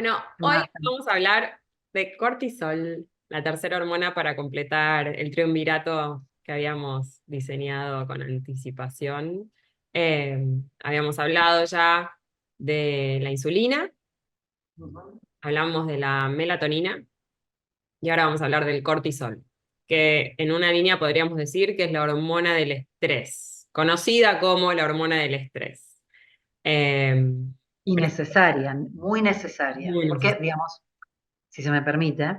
Bueno, ¿Qué hoy más? vamos a hablar de cortisol, la tercera hormona para completar el triunvirato que habíamos diseñado con anticipación. Eh, Habíamos hablado ya de la insulina, Ujú. hablamos de la melatonina y ahora vamos a hablar del cortisol, que en una línea podríamos decir que es la hormona del estrés, conocida como la hormona del estrés. Eh, Y pero necesaria, muy necesaria. muy Porque, necesaria. digamos, si se me permite,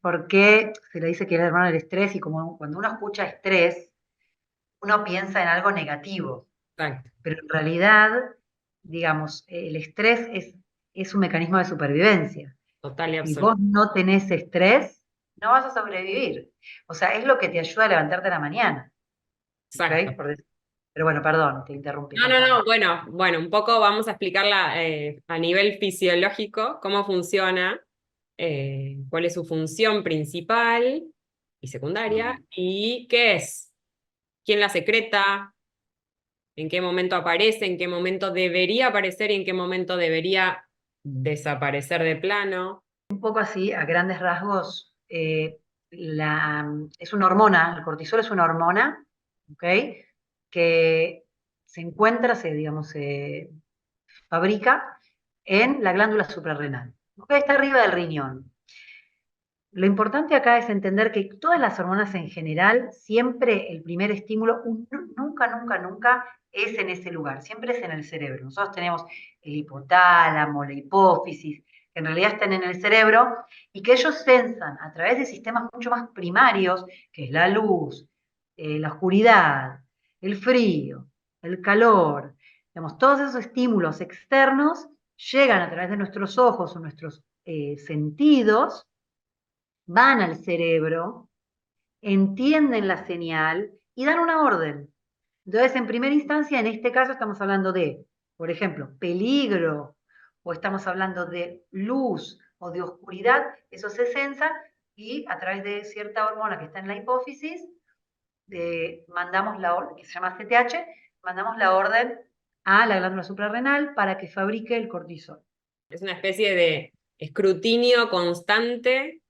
porque se le dice que es el hermano del estrés y como cuando uno escucha estrés, uno piensa en algo negativo, Exacto, pero en realidad, digamos, el estrés es un mecanismo de supervivencia. total y Si absoluto. vos no tenés estrés, no vas a sobrevivir. O sea, es lo que te ayuda a levantarte a la mañana. ¿Ok? Exacto. Pero bueno, perdón, te interrumpí, No, no, contame. no, bueno, un poco vamos a explicarla a nivel fisiológico, cómo funciona, cuál es su función principal y secundaria, y qué es, quién la secreta, en qué momento aparece, en qué momento debería aparecer y en qué momento debería desaparecer de plano. Un poco así, a grandes rasgos, es una hormona, el cortisol es una hormona, ¿ok? Que se encuentra, digamos, se fabrica en la glándula suprarrenal, ¿ok? Está arriba del riñón. Lo importante acá es entender que todas las hormonas en general, siempre el primer estímulo, nunca, nunca, nunca es en ese lugar, siempre es en el cerebro. Nosotros tenemos el hipotálamo, la hipófisis, que en realidad están en el cerebro y que ellos sensan a través de sistemas mucho más primarios, que es la luz, la oscuridad, el frío, el calor, digamos, todos esos estímulos externos llegan a través de nuestros ojos o nuestros sentidos, van al cerebro, entienden la señal y dan una orden. Entonces, en primera instancia, en este caso estamos hablando de, por ejemplo, peligro, o estamos hablando de luz o de oscuridad, eso se sensa y a través de cierta hormona que está en la hipófisis, mandamos la orden, que se llama CTH, mandamos la orden a la glándula suprarrenal para que fabrique el cortisol. Es una especie de escrutinio constante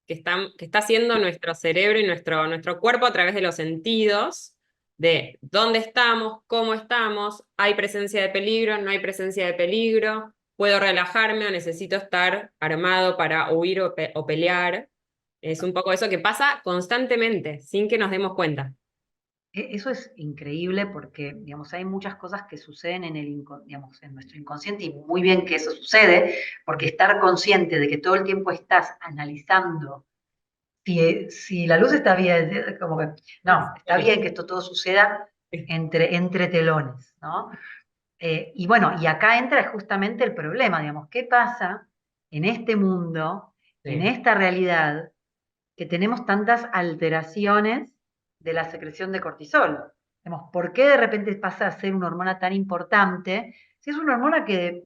que está haciendo nuestro cerebro y nuestro cuerpo a través de los sentidos, de dónde estamos, cómo estamos, hay presencia de peligro, no hay presencia de peligro, puedo relajarme o necesito estar armado para huir o pelear. Es un poco eso que pasa constantemente, sin que nos demos cuenta. Eso es increíble porque, digamos, hay muchas cosas que suceden digamos, en nuestro inconsciente y muy bien que eso sucede, porque estar consciente de que todo el tiempo estás analizando si la luz está bien, como que, no, está bien que esto todo suceda entre telones, ¿no? Y bueno, y acá entra justamente el problema, digamos, ¿qué pasa en este mundo, en Sí. esta realidad, que tenemos tantas alteraciones de la secreción de cortisol? Digamos, ¿por qué de repente pasa a ser una hormona tan importante? Si es una hormona que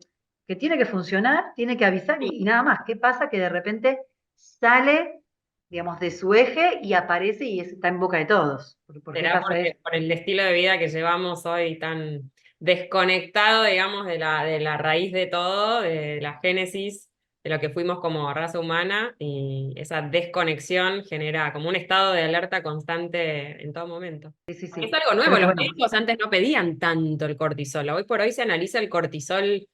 tiene que funcionar, tiene que avisar y nada más. ¿Qué pasa? Que de repente sale, digamos, de su eje y aparece y está en boca de todos. ¿Por qué ¿Será pasa eso? porque por el estilo de vida que llevamos hoy tan desconectado, digamos, de la raíz de todo, de la génesis de lo que fuimos como raza humana, y esa desconexión genera como un estado de alerta constante en todo momento? Sí, sí, Porque es sí. algo nuevo, Pero los bueno, médicos antes no pedían tanto el cortisol, hoy por hoy se analiza el cortisol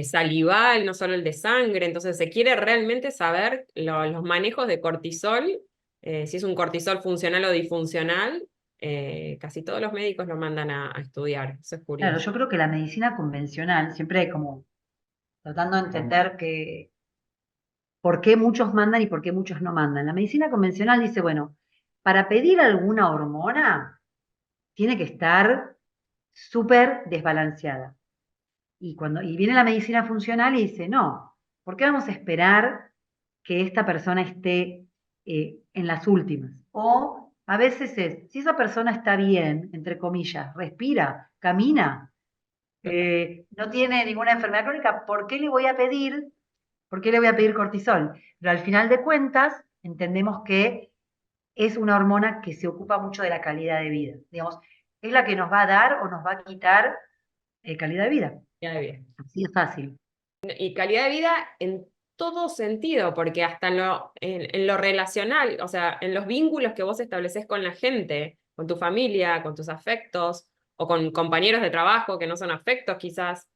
salival, no solo el de sangre, entonces se quiere realmente saber los manejos de cortisol, si es un cortisol funcional o disfuncional. Casi todos los médicos lo mandan a estudiar, eso es claro, curioso. yo creo que la medicina convencional, siempre como tratando de entender que por qué muchos mandan y por qué muchos no mandan. La medicina convencional dice, bueno, para pedir alguna hormona tiene que estar súper desbalanceada. Y viene la medicina funcional y dice, no, ¿por qué vamos a esperar que esta persona esté en las últimas? O a veces es, si esa persona está bien, entre comillas, respira, camina, no tiene ninguna enfermedad crónica, ¿por qué le voy a pedir cortisol? Pero al final de cuentas, entendemos que es una hormona que se ocupa mucho de la calidad de vida. Digamos, es la que nos va a dar o nos va a quitar calidad de vida. Ya bien. Así es fácil. Y calidad de vida en todo sentido, porque hasta en lo relacional, o sea, en los vínculos que vos estableces con la gente, con tu familia, con tus afectos, o con compañeros de trabajo que no son afectos quizás,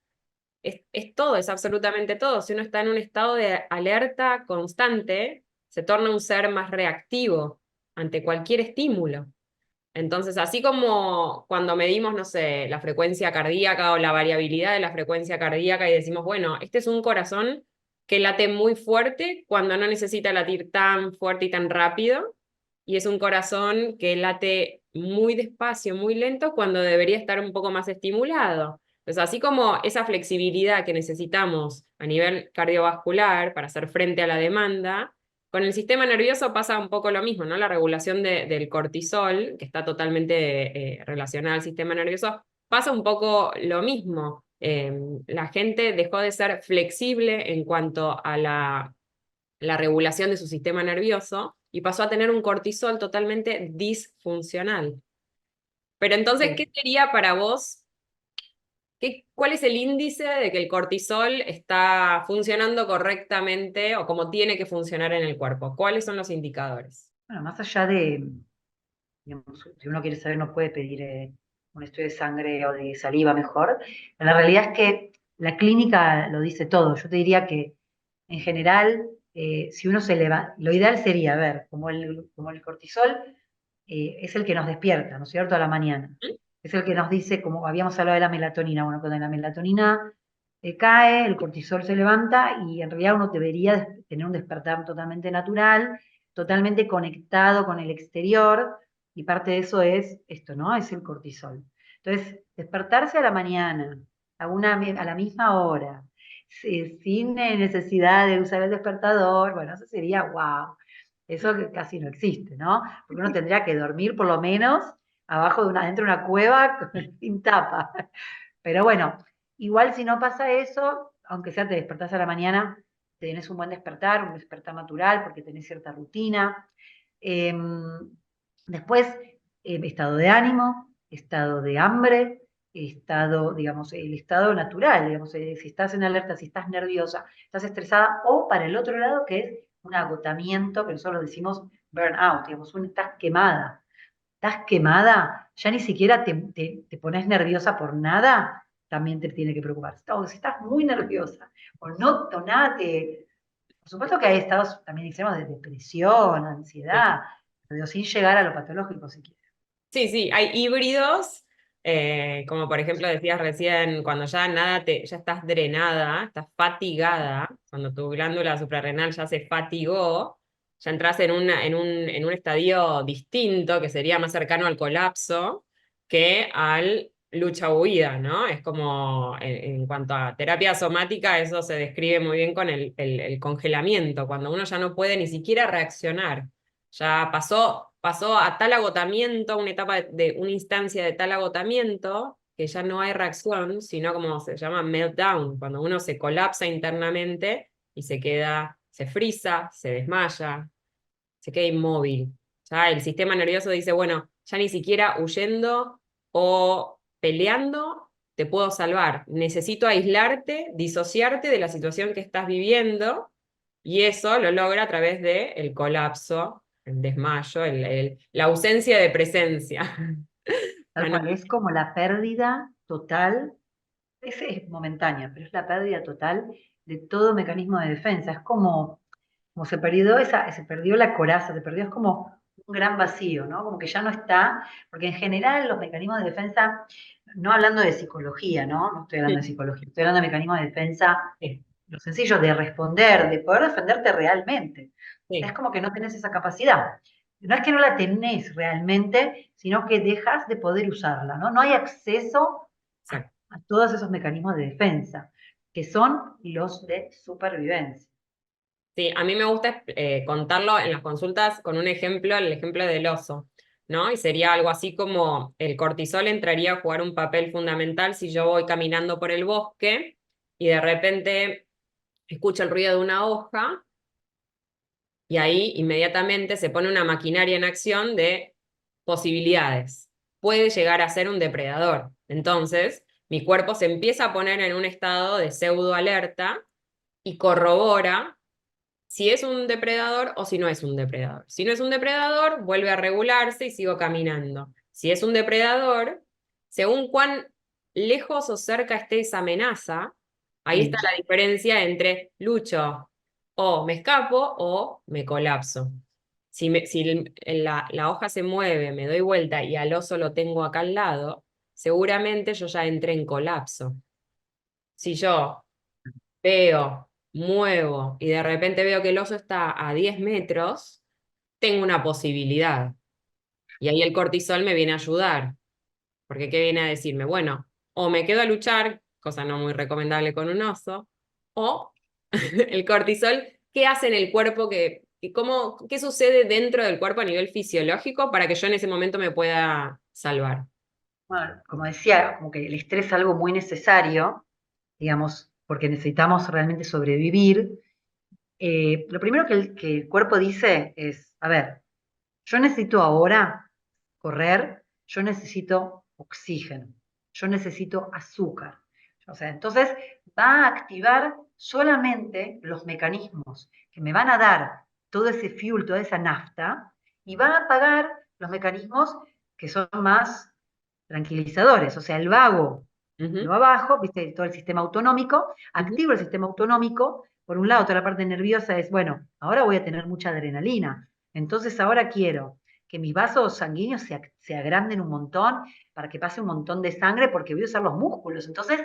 es todo, es absolutamente todo. Si uno está en un estado de alerta constante, se torna un ser más reactivo ante cualquier estímulo. Entonces, así como cuando medimos, no sé, la frecuencia cardíaca o la variabilidad de la frecuencia cardíaca y decimos, bueno, este es un corazón que late muy fuerte cuando no necesita latir tan fuerte y tan rápido, y es un corazón que late muy despacio, muy lento cuando debería estar un poco más estimulado. Entonces, así como esa flexibilidad que necesitamos a nivel cardiovascular para hacer frente a la demanda, con el sistema nervioso pasa un poco lo mismo, ¿no? La regulación del cortisol, que está totalmente relacionada al sistema nervioso, pasa un poco lo mismo. La gente dejó de ser flexible en cuanto a la regulación de su sistema nervioso y pasó a tener un cortisol totalmente disfuncional. Pero entonces, ¿qué Sí. sería para vos? ¿Cuál es el índice de que el cortisol está funcionando correctamente o como tiene que funcionar en el cuerpo? ¿Cuáles son los indicadores? Bueno, más allá de, digamos, si uno quiere saber, no puede pedir un estudio de sangre o de saliva mejor. Pero la realidad es que la clínica lo dice todo. Yo te diría que, en general, si uno se levanta, lo ideal sería, a ver, como el cortisol es el que nos despierta, ¿no es cierto?, a la mañana. Es el que nos dice, como habíamos hablado de la melatonina, bueno, cuando la melatonina cae, el cortisol se levanta y en realidad uno debería tener un despertar totalmente natural, totalmente conectado con el exterior, y parte de eso es esto, ¿no? Es el cortisol. Entonces, despertarse a la mañana, a la misma hora, sin necesidad de usar el despertador, bueno, eso sería wow. Eso que casi no existe, ¿no? Porque uno tendría que dormir por lo menos dentro de una cueva sin tapa. Pero bueno, igual si no pasa eso, aunque sea te despertás a la mañana, tenés un buen despertar, un despertar natural, porque tenés cierta rutina. Eh, Después, estado de ánimo, estado de hambre, estado, digamos, el estado natural, digamos, si estás en alerta, si estás nerviosa, estás estresada, o para el otro lado, que es un agotamiento, que nosotros decimos burnout, digamos, estás quemada, ya ni siquiera te pones nerviosa por nada, también te tiene que preocupar. O si estás muy nerviosa o nada, por supuesto que hay estados también extremos de depresión, Sí. ansiedad, pero sin llegar a lo patológico si quieres. Sí, sí, hay híbridos, como por ejemplo decías recién, cuando ya ya estás drenada, estás fatigada, cuando tu glándula suprarrenal ya se fatigó, ya entras en un estadio distinto que sería más cercano al colapso que al lucha-huida, ¿no? Es como, en cuanto a terapia somática, eso se describe muy bien con el congelamiento, cuando uno ya no puede ni siquiera reaccionar. Ya pasó a tal agotamiento, una etapa una instancia de tal agotamiento, que ya no hay reacción, sino como se llama meltdown, cuando uno se colapsa internamente y se frisa, se desmaya, se queda inmóvil. Ya el sistema nervioso dice, bueno, ya ni siquiera huyendo o peleando te puedo salvar. Necesito aislarte, disociarte de la situación que estás viviendo, y eso lo logra a través del colapso, el desmayo, la ausencia de presencia. Tal cual, es como la pérdida total, es momentánea, pero es la pérdida total de todo mecanismo de defensa. Es como se perdió la coraza, se perdió, es como un gran vacío, ¿no? Como que ya no está, porque en general los mecanismos de defensa, no hablando de psicología, ¿no? No estoy hablando de psicología, estoy hablando de mecanismos de defensa, Sí, lo sencillo de responder, de poder defenderte realmente. Es sí, como que no tenés esa capacidad. No es que no la tenés realmente, sino que dejas de poder usarla, ¿no? No hay acceso exacto. a todos esos mecanismos de defensa, que son los de supervivencia. Sí, a mí me gusta contarlo en las consultas con un ejemplo, el ejemplo del oso, ¿no? Y sería algo así como el cortisol entraría a jugar un papel fundamental si yo voy caminando por el bosque y de repente escucho el ruido de una hoja, y ahí inmediatamente se pone una maquinaria en acción de posibilidades. Puede llegar a ser un depredador. Entonces, mi cuerpo se empieza a poner en un estado de pseudo alerta y corrobora si es un depredador o si no es un depredador. Si no es un depredador, vuelve a regularse y sigo caminando. Si es un depredador, según cuán lejos o cerca esté esa amenaza, ahí está Sí. la diferencia entre lucho o me escapo o me colapso. Si la hoja se mueve, me doy vuelta y al oso lo tengo acá al lado, seguramente yo ya entré en colapso. Si yo veo, muevo y de repente veo que el oso está a 10 metros, tengo una posibilidad. Y ahí el cortisol me viene a ayudar, porque ¿qué viene a decirme? Bueno, o me quedo a luchar, cosa no muy recomendable con un oso, o el cortisol, ¿qué hace en el cuerpo? ¿Qué sucede dentro del cuerpo a nivel fisiológico para que yo en ese momento me pueda salvar? Bueno, como decía, como que el estrés es algo muy necesario, digamos, porque necesitamos realmente sobrevivir. Lo primero que el cuerpo dice es, a ver, yo necesito ahora correr, yo necesito oxígeno, yo necesito azúcar. O sea, entonces va a activar solamente los mecanismos que me van a dar todo ese fuel, toda esa nafta, y va a apagar los mecanismos que son más tranquilizadores. O sea, el vago lo Ujú, abajo, viste, todo el sistema autonómico, ujú. activo el sistema autonómico, por un lado, toda la parte nerviosa es, bueno, ahora voy a tener mucha adrenalina, entonces ahora quiero que mis vasos sanguíneos se agranden un montón para que pase un montón de sangre porque voy a usar los músculos, entonces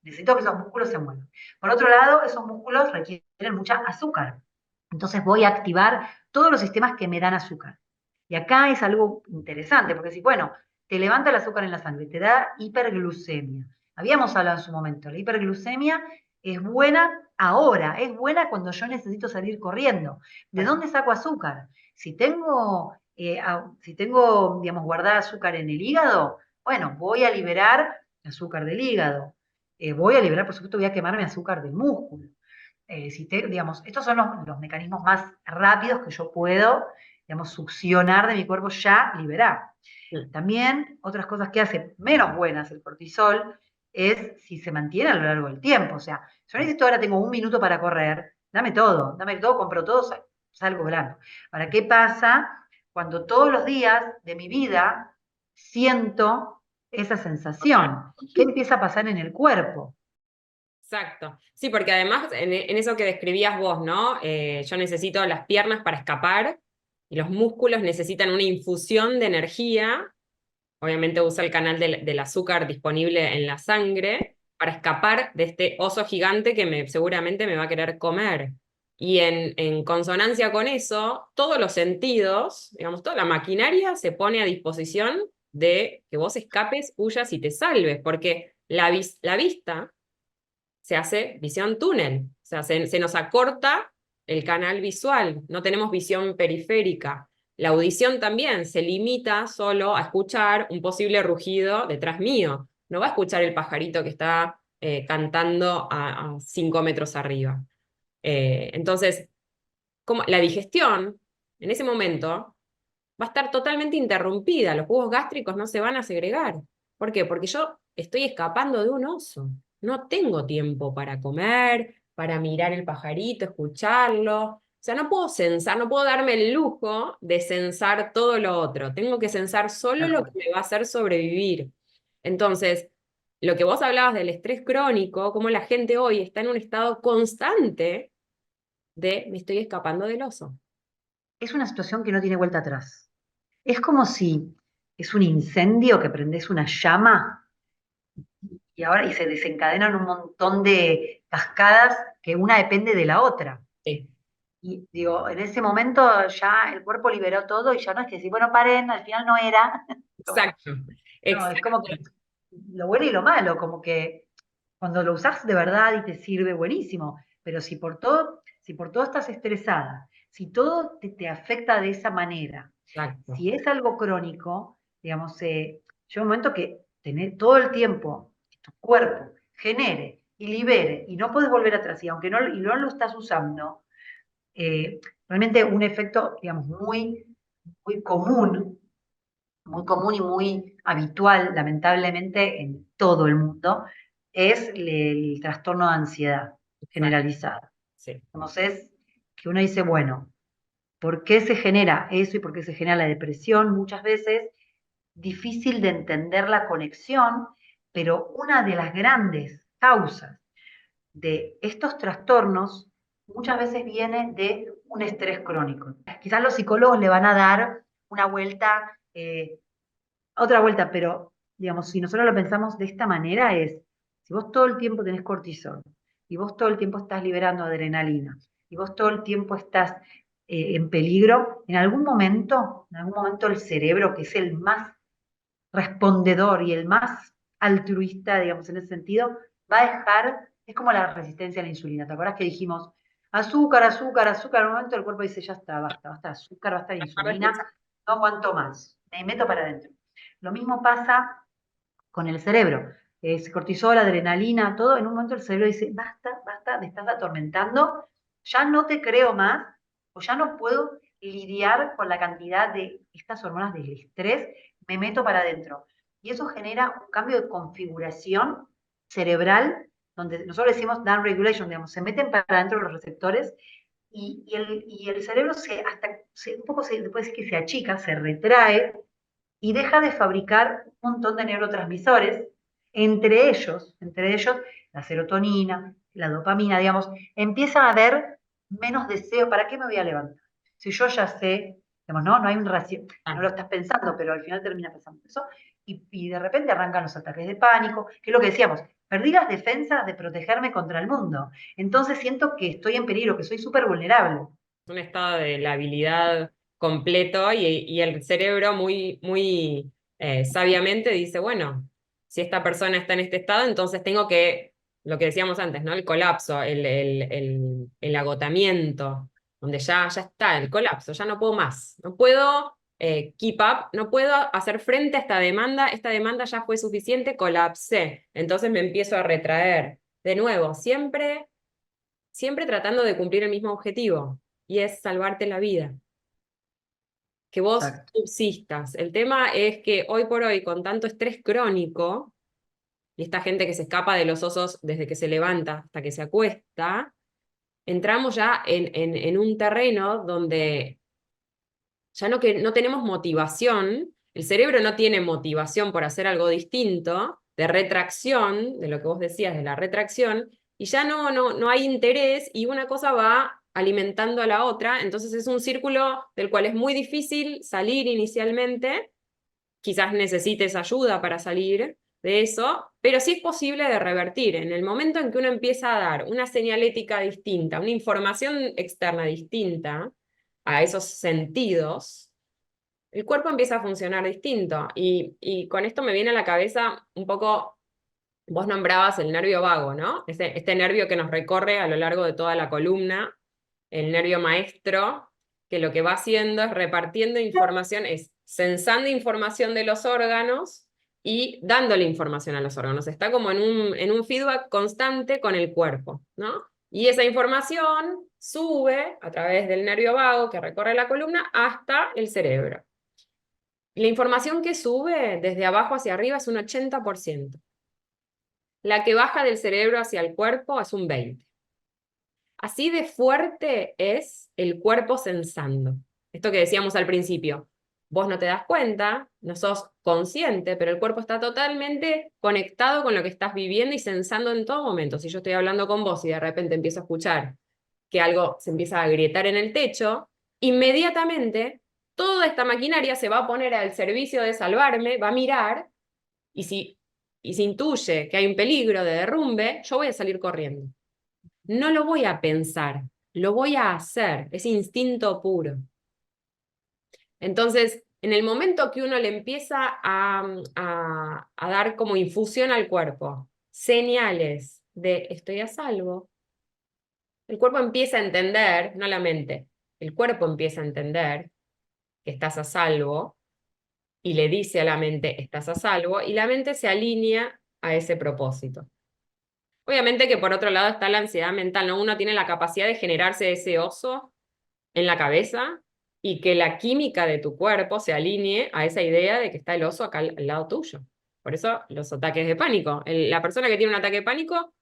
necesito que esos músculos se muevan. Por otro lado, esos músculos requieren mucha azúcar, entonces voy a activar todos los sistemas que me dan azúcar. Y acá es algo interesante, porque si, bueno, te levanta el azúcar en la sangre, te da hiperglucemia. Habíamos hablado en su momento, la hiperglucemia es buena ahora, es buena cuando yo necesito salir corriendo. ¿De dónde saco azúcar? Si tengo, digamos, guardada azúcar en el hígado, bueno, voy a liberar azúcar del hígado. Voy a liberar, por supuesto, voy a quemarme azúcar del músculo. Digamos, estos son los mecanismos más rápidos que yo puedo, digamos, succionar de mi cuerpo ya, liberar. También otras cosas que hace menos buenas el cortisol es si se mantiene a lo largo del tiempo. O sea, yo necesito ahora tengo un minuto para correr, dame todo, compro todo, salgo volando. Ahora, ¿qué pasa cuando todos los días de mi vida siento esa sensación? ¿Qué empieza a pasar en el cuerpo? Exacto. Sí, porque además en eso que describías vos, ¿no? Yo necesito las piernas para escapar y los músculos necesitan una infusión de energía. Obviamente usa el canal del azúcar disponible en la sangre para escapar de este oso gigante que seguramente me va a querer comer. Y en consonancia con eso, todos los sentidos, digamos, toda la maquinaria se pone a disposición de que vos escapes, huyas y te salves, porque la vista se hace visión túnel, o sea, se nos acorta el canal visual, no tenemos visión periférica. La audición también se limita solo a escuchar un posible rugido detrás mío, no va a escuchar el pajarito que está cantando a 5 metros arriba. Entonces, como la digestión en ese momento va a estar totalmente interrumpida, los jugos gástricos no se van a segregar. ¿Por qué? Porque yo estoy escapando de un oso, no tengo tiempo para comer, para mirar el pajarito, escucharlo. O sea, no puedo censar, no puedo darme el lujo de censar todo lo otro. Tengo que censar solo lo que me va a hacer sobrevivir. Entonces, lo que vos hablabas del estrés crónico, como la gente hoy está en un estado constante de me estoy escapando del oso. Es una situación que no tiene vuelta atrás. Es como si es un incendio que prendes una llama y ahora se desencadenan un montón de cascadas que una depende de la otra. Sí, Y digo, en ese momento ya el cuerpo liberó todo y ya no es que decir, bueno, paren, al final no era. exacto, No, es como exacto. que lo bueno y lo malo, como que cuando lo usás de verdad y te sirve, buenísimo. Pero si por todo estás estresada, si todo te afecta de esa manera, Exacto. si es algo crónico, digamos, llega un momento que tener todo el tiempo que tu cuerpo genere y libere y no puedes volver atrás, y no lo estás usando, realmente un efecto, digamos, muy común y muy habitual, lamentablemente, en todo el mundo, es el trastorno de ansiedad Exacto. generalizado. Sí. Digamos, es que uno dice, bueno, ¿por qué se genera eso y por qué se genera la depresión? Muchas veces difícil de entender la conexión, pero una de las grandes causas de estos trastornos muchas veces viene de un estrés crónico. Quizás los psicólogos le van a dar una vuelta, otra vuelta, pero digamos, si nosotros lo pensamos de esta manera es, si vos todo el tiempo tenés cortisol, y vos todo el tiempo estás liberando adrenalina, y vos todo el tiempo estás en peligro, en algún momento el cerebro, que es el más respondedor y el más altruista, digamos, en ese sentido, va a dejar, es como la resistencia a la insulina. ¿Te acuerdas que dijimos azúcar, azúcar, azúcar? En un momento el cuerpo dice, ya está, basta, basta de azúcar, basta de insulina, no aguanto más, me meto para adentro. Lo mismo pasa con el cerebro. Cortisol, adrenalina, todo, en un momento el cerebro dice, basta, basta, me estás atormentando, ya no te creo más, o ya no puedo lidiar con la cantidad de estas hormonas del estrés, me meto para adentro. Y eso genera un cambio de configuración cerebral, donde nosotros decimos down regulation, digamos, se meten para adentro los receptores y el cerebro un poco después que se achica, se retrae y deja de fabricar un montón de neurotransmisores, entre ellos la serotonina, la dopamina, digamos, empieza a haber menos deseo. ¿Para qué me voy a levantar? Si yo ya sé, digamos, no hay un ración, no lo estás pensando, pero al final termina pensando eso, y de repente arrancan los ataques de pánico, que es lo que decíamos, perdí las defensas de protegerme contra el mundo, entonces siento que estoy en peligro, que soy súper vulnerable. Un estado de labilidad completo y el cerebro muy, muy sabiamente dice, bueno, si esta persona está en este estado, entonces tengo que, lo que decíamos antes, ¿no? El colapso, el agotamiento, donde ya está, el colapso, ya no puedo más, no puedo keep up, no puedo hacer frente a esta demanda ya fue suficiente, colapsé, entonces me empiezo a retraer. De nuevo, siempre tratando de cumplir el mismo objetivo, y es salvarte la vida, que vos Exacto. subsistas. El tema es que hoy por hoy, con tanto estrés crónico, y esta gente que se escapa de los osos desde que se levanta hasta que se acuesta, entramos ya en un terreno donde ya no tenemos motivación, el cerebro no tiene motivación por hacer algo distinto, de retracción, de lo que vos decías, de la retracción, y ya no hay interés y una cosa va alimentando a la otra, entonces es un círculo del cual es muy difícil salir inicialmente, quizás necesites ayuda para salir de eso, pero sí es posible de revertir. En el momento en que uno empieza a dar una señalética distinta, una información externa distinta a esos sentidos, el cuerpo empieza a funcionar distinto. Y con esto me viene a la cabeza un poco, vos nombrabas el nervio vago, ¿no? Este nervio que nos recorre a lo largo de toda la columna, el nervio maestro, que lo que va haciendo es repartiendo información, es sensando información de los órganos y dándole información a los órganos. Está como en un feedback constante con el cuerpo, ¿no? Y esa información sube a través del nervio vago que recorre la columna hasta el cerebro. La información que sube desde abajo hacia arriba es un 80%. La que baja del cerebro hacia el cuerpo es un 20%. Así de fuerte es el cuerpo sensando. Esto que decíamos al principio. Vos no te das cuenta, no sos consciente, pero el cuerpo está totalmente conectado con lo que estás viviendo y sensando en todo momento. Si yo estoy hablando con vos y de repente empiezo a escuchar que algo se empieza a agrietar en el techo, inmediatamente toda esta maquinaria se va a poner al servicio de salvarme, va a mirar, y si intuye que hay un peligro de derrumbe, yo voy a salir corriendo. No lo voy a pensar, lo voy a hacer, es instinto puro. Entonces, en el momento que uno le empieza a dar como infusión al cuerpo, señales de estoy a salvo, el cuerpo empieza a entender, no la mente, el cuerpo empieza a entender que estás a salvo y le dice a la mente estás a salvo y la mente se alinea a ese propósito. Obviamente que por otro lado está la ansiedad mental, ¿no? Uno tiene la capacidad de generarse ese oso en la cabeza y que la química de tu cuerpo se alinee a esa idea de que está el oso acá al lado tuyo. Por eso los ataques de pánico. La persona que tiene un ataque de pánico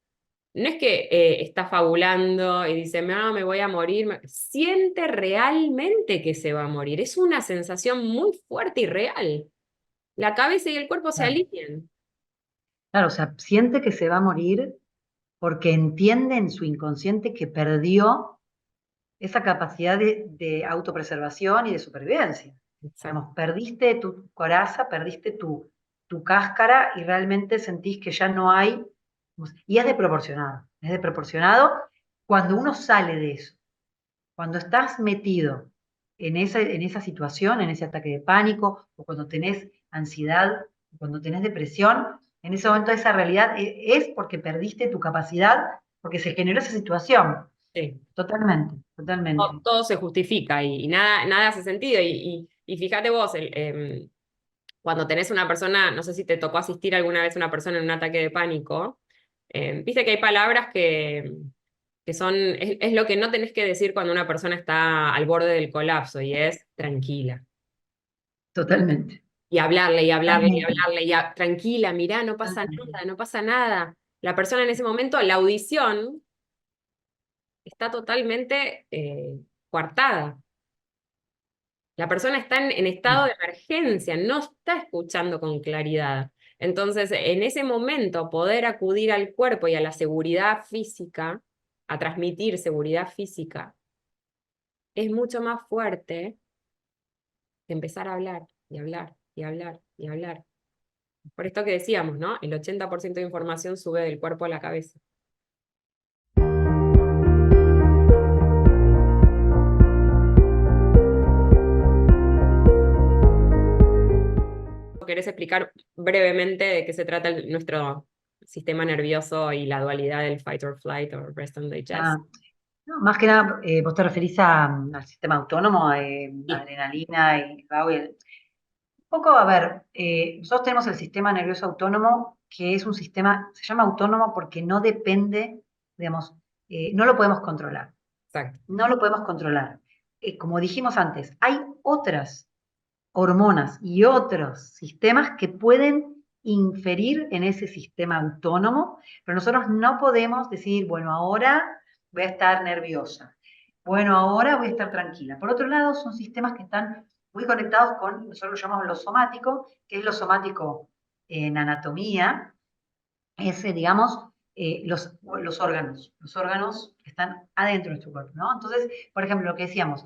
no es que está fabulando y dice, no, me voy a morir. Siente realmente que se va a morir. Es una sensación muy fuerte y real. La cabeza y el cuerpo se Claro, alinean. claro, o sea, siente que se va a morir porque entiende en su inconsciente que perdió esa capacidad de autopreservación y de supervivencia. Exacto. Digamos, perdiste tu coraza, perdiste tu cáscara y realmente sentís que ya no hay, y es de proporcionado cuando uno sale de eso, cuando estás metido en esa situación, en ese ataque de pánico, o cuando tenés ansiedad, o cuando tenés depresión, en ese momento esa realidad es porque perdiste tu capacidad, porque se generó esa situación. Sí. Totalmente, totalmente. Todo se justifica y nada, nada hace sentido. Y fíjate vos, cuando tenés una persona, no sé si te tocó asistir alguna vez a una persona en un ataque de pánico, viste que hay palabras que son, es lo que no tenés que decir cuando una persona está al borde del colapso y es tranquila. Totalmente, Y hablarle, y hablarle, y totalmente, hablarle, tranquila, mirá, no pasa totalmente. nada, no pasa nada. La persona en ese momento, la audición está totalmente coartada. La persona está en estado de emergencia, no está escuchando con claridad. Entonces, en ese momento, poder acudir al cuerpo y a la seguridad física, a transmitir seguridad física, es mucho más fuerte que empezar a hablar y hablar y hablar y hablar. Por esto que decíamos, ¿no? El 80% de información sube del cuerpo a la cabeza. ¿Querés explicar brevemente de qué se trata nuestro sistema nervioso y la dualidad del fight or flight o rest and digest? Ah, no, más que nada, vos te referís al sistema autónomo, Sí, adrenalina y vago. Un poco, a ver, nosotros tenemos el sistema nervioso autónomo, que es un sistema, se llama autónomo porque no depende, digamos, no lo podemos controlar. exacto. No lo podemos controlar. Como dijimos antes, hay otras hormonas y otros sistemas que pueden inferir en ese sistema autónomo, pero nosotros no podemos decir, bueno, ahora voy a estar nerviosa, bueno, ahora voy a estar tranquila. Por otro lado, son sistemas que están muy conectados con, nosotros lo llamamos lo somático, que es lo somático en anatomía, es, digamos, los órganos que están adentro de nuestro cuerpo, ¿no? Entonces, por ejemplo, lo que decíamos,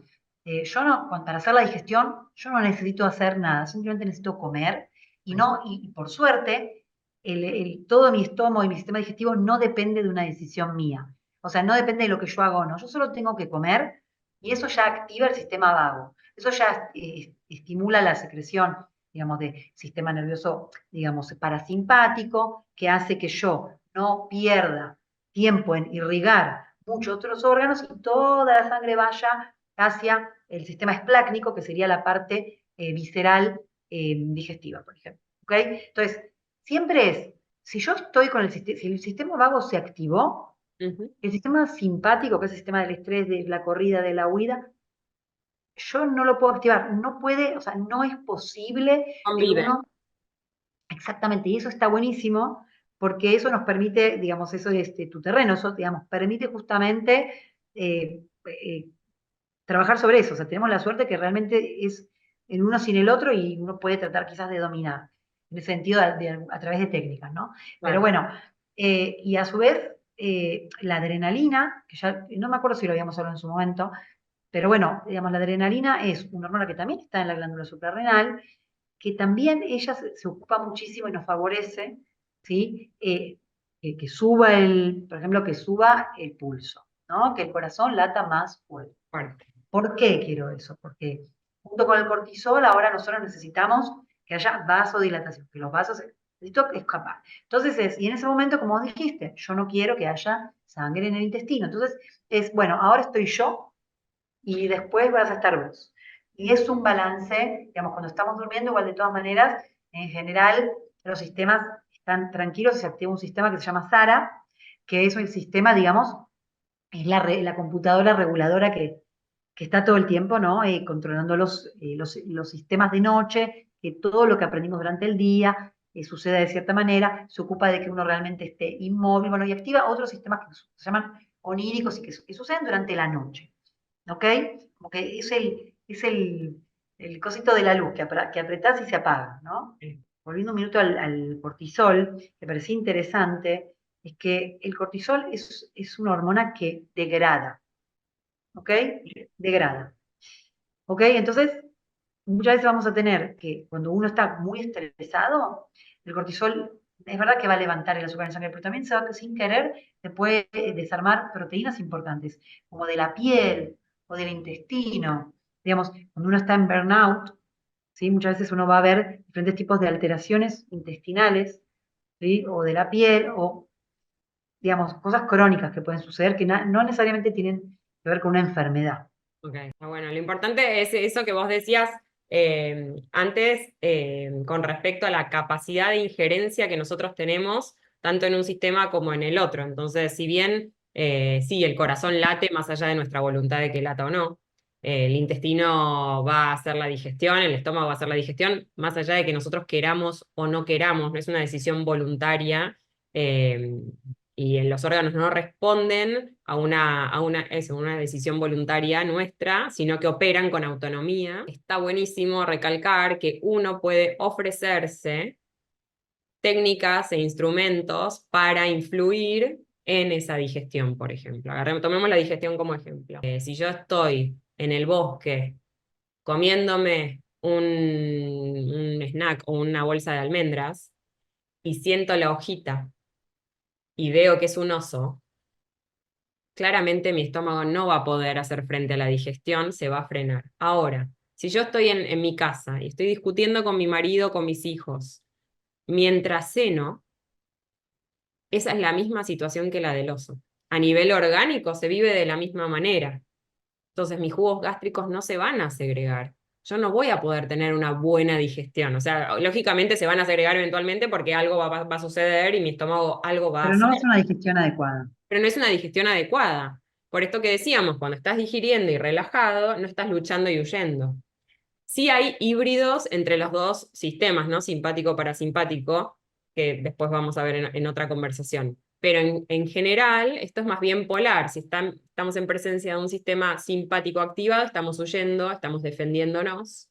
yo no, para hacer la digestión, yo no necesito hacer nada, simplemente necesito comer y Bueno, no, y por suerte, todo mi estómago y mi sistema digestivo no depende de una decisión mía. O sea, no depende de lo que yo haga o no. Yo solo tengo que comer y eso ya activa el sistema vago. Eso ya estimula la secreción, digamos, de sistema nervioso, digamos, parasimpático, que hace que yo no pierda tiempo en irrigar muchos otros órganos y toda la sangre vaya hacia el sistema esplácnico, que sería la parte visceral digestiva, por ejemplo. ¿Okay? Entonces, siempre es, si yo estoy con el sistema, si el sistema vago se activó, ujú. el sistema simpático, que es el sistema del estrés, de la corrida, de la huida, yo no lo puedo activar, no puede, o sea, no es posible que Convive. uno, exactamente, y eso está buenísimo, porque eso nos permite, digamos, eso es tu terreno, eso, digamos, permite justamente trabajar sobre eso, o sea, tenemos la suerte que realmente es en uno sin el otro y uno puede tratar quizás de dominar, en ese sentido, a través de técnicas, ¿no? Pero Claro. bueno, y a su vez, la adrenalina, que ya no me acuerdo si lo habíamos hablado en su momento, pero bueno, digamos, la adrenalina es una hormona que también está en la glándula suprarrenal, que también ella se ocupa muchísimo y nos favorece, ¿sí? Que suba por ejemplo, que suba el pulso, ¿no? Que el corazón lata más fuerte. Fuerte. ¿Por qué quiero eso? Porque junto con el cortisol ahora nosotros necesitamos que haya vasodilatación, que los vasos necesito escapar. Entonces y en ese momento, como vos dijiste, yo no quiero que haya sangre en el intestino. Entonces bueno, ahora estoy yo y después vas a estar vos. Y es un balance, digamos, cuando estamos durmiendo, igual de todas maneras, en general los sistemas están tranquilos y se activa un sistema que se llama SARA, que es el sistema, digamos, es la computadora reguladora que está todo el tiempo, ¿no? Controlando los sistemas de noche, que todo lo que aprendimos durante el día, suceda de cierta manera, se ocupa de que uno realmente esté inmóvil, bueno, y activa otros sistemas que se llaman oníricos y que suceden durante la noche, ¿ok? Como que es el cosito de la luz que apretás y se apaga, ¿no? Volviendo un minuto al cortisol, me parecía interesante, es que el cortisol es una hormona que degrada, ¿ok? Degrada, ¿ok? Entonces, muchas veces vamos a tener que cuando uno está muy estresado, el cortisol es verdad que va a levantar el azúcar en sangre, pero también sin querer se puede desarmar proteínas importantes, como de la piel o del intestino. Digamos, cuando uno está en burnout, ¿sí? Muchas veces uno va a ver diferentes tipos de alteraciones intestinales, ¿sí? O de la piel, o, digamos, cosas crónicas que pueden suceder que no necesariamente tienen que ver con una enfermedad. Ok, bueno, lo importante es eso que vos decías antes con respecto a la capacidad de injerencia que nosotros tenemos, tanto en un sistema como en el otro. Entonces, si bien sí, el corazón late más allá de nuestra voluntad de que lata o no, el intestino va a hacer la digestión, el estómago va a hacer la digestión, más allá de que nosotros queramos o no queramos, no es una decisión voluntaria. eh, y en los órganos no responden a una decisión voluntaria nuestra, sino que operan con autonomía. Está buenísimo recalcar que uno puede ofrecerse técnicas e instrumentos para influir en esa digestión, por ejemplo. Tomemos la digestión como ejemplo. Si yo estoy en el bosque comiéndome un snack o una bolsa de almendras y siento la hojita y veo que es un oso, claramente mi estómago no va a poder hacer frente a la digestión, se va a frenar. Ahora, si yo estoy en mi casa y estoy discutiendo con mi marido, con mis hijos, mientras ceno, esa es la misma situación que la del oso. A nivel orgánico se vive de la misma manera. Entonces mis jugos gástricos no se van a segregar. Yo no voy a poder tener una buena digestión. O sea, lógicamente se van a segregar eventualmente porque algo va a suceder y mi estómago algo va a Pero no hacer, es una digestión adecuada. pero no es una digestión adecuada. Por esto que decíamos, cuando estás digiriendo y relajado, no estás luchando y huyendo. Sí hay híbridos entre los dos sistemas, ¿no? Simpático-parasimpático, que después vamos a ver en otra conversación. Pero en general, esto es más bien polar. Si estamos en presencia de un sistema simpático activado, estamos huyendo, estamos defendiéndonos,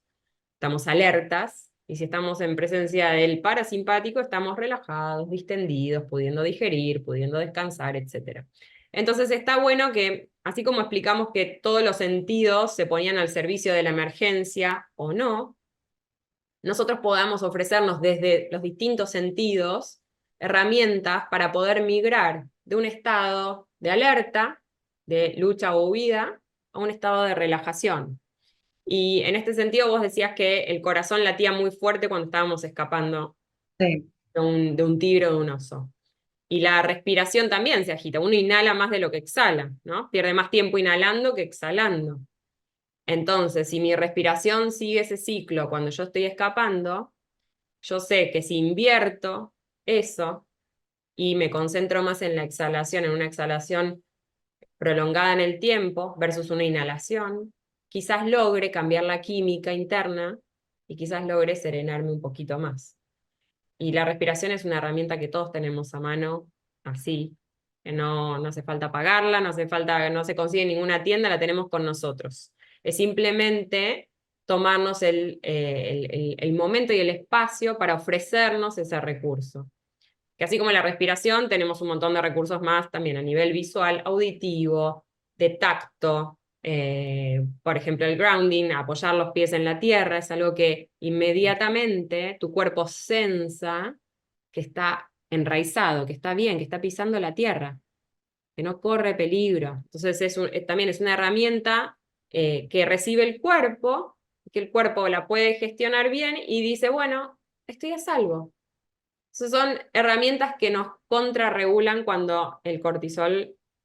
estamos alertas. Y si estamos en presencia del parasimpático, estamos relajados, distendidos, pudiendo digerir, pudiendo descansar, etc. Entonces está bueno que, así como explicamos que todos los sentidos se ponían al servicio de la emergencia o no, nosotros podamos ofrecernos desde los distintos sentidos herramientas para poder migrar de un estado de alerta, de lucha o huida, a un estado de relajación. Y en este sentido vos decías que el corazón latía muy fuerte cuando estábamos escapando Sí, de un tigre o de un oso. Y la respiración también se agita. Uno inhala más de lo que exhala, ¿no? Pierde más tiempo inhalando que exhalando. Entonces, si mi respiración sigue ese ciclo cuando yo estoy escapando, yo sé que si invierto eso y me concentro más en la exhalación, en una exhalación prolongada en el tiempo versus una inhalación, quizás logre cambiar la química interna y quizás logre serenarme un poquito más. Y la respiración es una herramienta que todos tenemos a mano, así, que no hace falta pagarla, no hace falta, no se consigue en ninguna tienda, la tenemos con nosotros. Es simplemente tomarnos el momento y el espacio para ofrecernos ese recurso. Que así como la respiración, tenemos un montón de recursos más también a nivel visual, auditivo, de tacto, por ejemplo, el grounding, apoyar los pies en la tierra, es algo que inmediatamente tu cuerpo sensa que está enraizado, que está bien, que está pisando la tierra, que no corre peligro. Entonces también es una herramienta que recibe el cuerpo, que el cuerpo la puede gestionar bien y dice, bueno, estoy a salvo. Esas son herramientas que nos contrarregulan cuando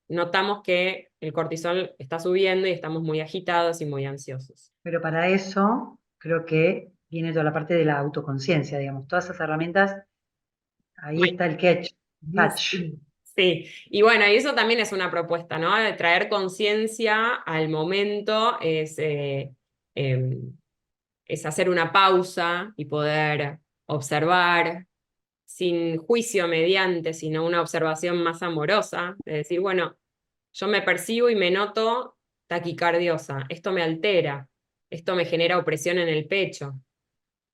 notamos que el cortisol está subiendo y estamos muy agitados y muy ansiosos. pero para eso creo que viene toda la parte de la autoconciencia, digamos, todas esas herramientas, ahí Ay, está el catch. sí. Sí, y bueno, y eso también es una propuesta, ¿no? De traer conciencia al momento em, es hacer una pausa y poder observar, sin juicio mediante, sino una observación más amorosa, de decir, bueno, yo me percibo y me noto taquicardiosa, esto me altera, esto me genera opresión en el pecho.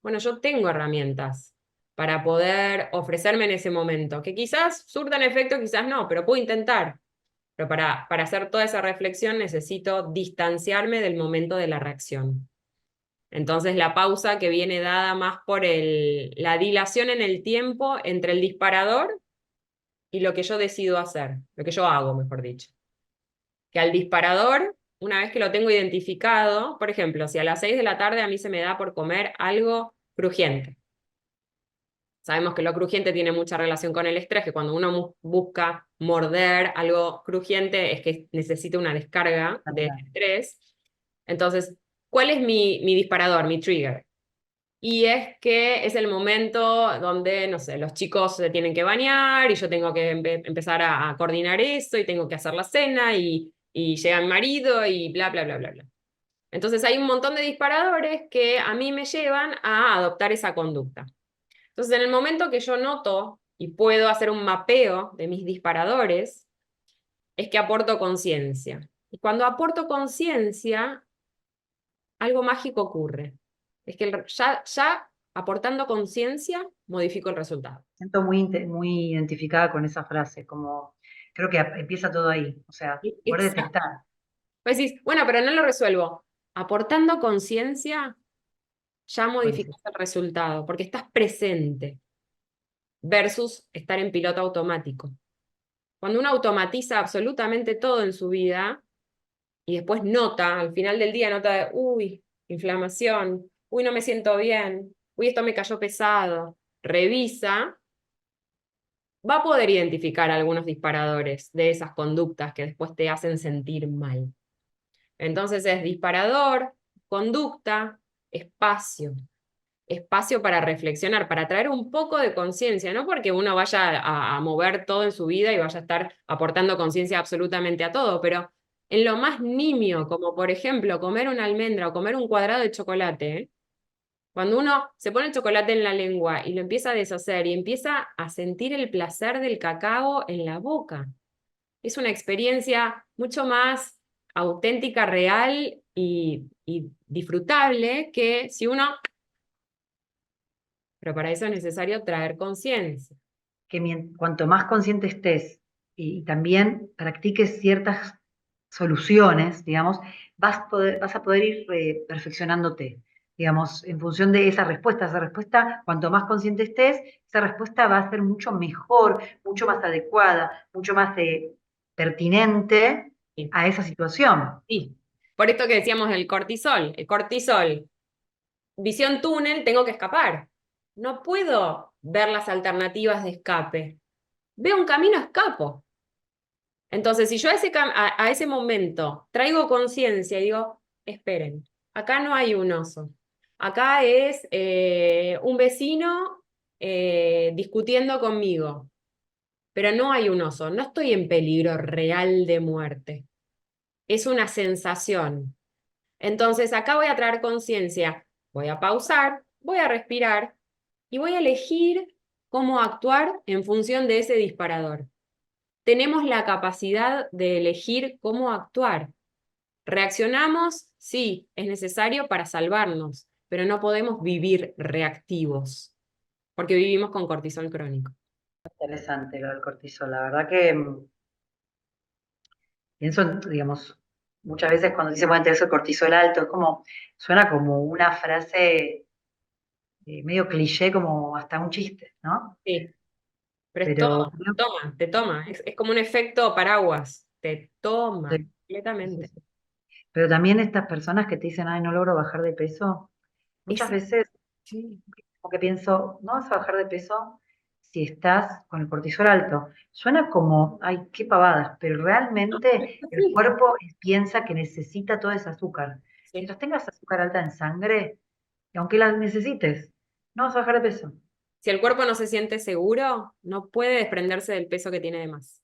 Bueno, yo tengo herramientas para poder ofrecerme en ese momento, que quizás surtan efecto, quizás no, pero puedo intentar. Pero para hacer toda esa reflexión necesito distanciarme del momento de la reacción. Entonces la pausa que viene dada más por la dilación en el tiempo entre el disparador y lo que yo decido hacer, lo que yo hago, mejor dicho. Que al disparador, una vez que lo tengo identificado, por ejemplo, si a las 6 de la tarde a mí se me da por comer algo crujiente. Sabemos que lo crujiente tiene mucha relación con el estrés, que cuando uno busca morder algo crujiente es que necesita una descarga de estrés. Entonces, ¿cuál es mi disparador, mi trigger? Y es que es el momento donde, no sé, los chicos se tienen que bañar y yo tengo que empezar a coordinar eso y tengo que hacer la cena y llega mi marido y bla, bla, bla, bla, bla. Entonces hay un montón de disparadores que a mí me llevan a adoptar esa conducta. Entonces, en el momento que yo noto y puedo hacer un mapeo de mis disparadores, es que aporto conciencia. Y cuando aporto conciencia, algo mágico ocurre. Es que ya aportando conciencia, modifico el resultado. Siento muy identificada con esa frase, como creo que empieza todo ahí, o sea, poder Exacto. detectar. Pues decís, bueno, pero no lo resuelvo. Aportando conciencia, ya modificas Buenísimo. el resultado, porque estás presente versus estar en piloto automático. Cuando uno automatiza absolutamente todo en su vida y después nota, al final del día nota, uy, inflamación, uy, no me siento bien, uy, esto me cayó pesado, revisa, va a poder identificar algunos disparadores de esas conductas que después te hacen sentir mal. Entonces es disparador, conducta, espacio. Espacio para reflexionar, para traer un poco de conciencia, no porque uno vaya a mover todo en su vida y vaya a estar aportando conciencia absolutamente a todo, pero en lo más nimio, como por ejemplo comer una almendra o comer un cuadrado de chocolate, ¿eh? Cuando uno se pone el chocolate en la lengua y lo empieza a deshacer y empieza a sentir el placer del cacao en la boca, es una experiencia mucho más auténtica, real y disfrutable que si uno, pero para eso es necesario traer conciencia. Que cuanto más consciente estés y también practiques ciertas soluciones, digamos, vas a poder ir perfeccionándote, digamos, en función de esa respuesta, cuanto más consciente estés, esa respuesta va a ser mucho mejor, mucho más adecuada, mucho más pertinente Sí, a esa situación. sí. Por esto que decíamos el cortisol, visión túnel, tengo que escapar. No puedo ver las alternativas de escape. Veo un camino, escapo. Entonces, si yo a ese momento traigo conciencia y digo, esperen, acá no hay un oso, acá es un vecino discutiendo conmigo, pero no hay un oso, no estoy en peligro real de muerte, es una sensación. Entonces, acá voy a traer conciencia, voy a pausar, voy a respirar y voy a elegir cómo actuar en función de ese disparador. Tenemos la capacidad de elegir cómo actuar. ¿Reaccionamos? Sí, es necesario para salvarnos, pero no podemos vivir reactivos, porque vivimos con cortisol crónico. Interesante lo del cortisol, la verdad que pienso, digamos, muchas veces cuando dice pueden tener el cortisol alto, es como, suena como una frase medio cliché, como hasta un chiste, ¿no? Sí, pero es Pero todo, te toma, es como un efecto paraguas, te toma sí, sí, completamente. sí. Pero también estas personas que te dicen, ay, no logro bajar de peso, muchas Es, veces sí. como que pienso, no vas a bajar de peso si estás con el cortisol alto. Suena como, ay, qué pavadas, pero realmente el Sí, cuerpo piensa que necesita todo ese azúcar. sí. Mientras tengas azúcar alta en sangre, y aunque la necesites, no vas a bajar de peso. Si el cuerpo no se siente seguro, no puede desprenderse del peso que tiene de más.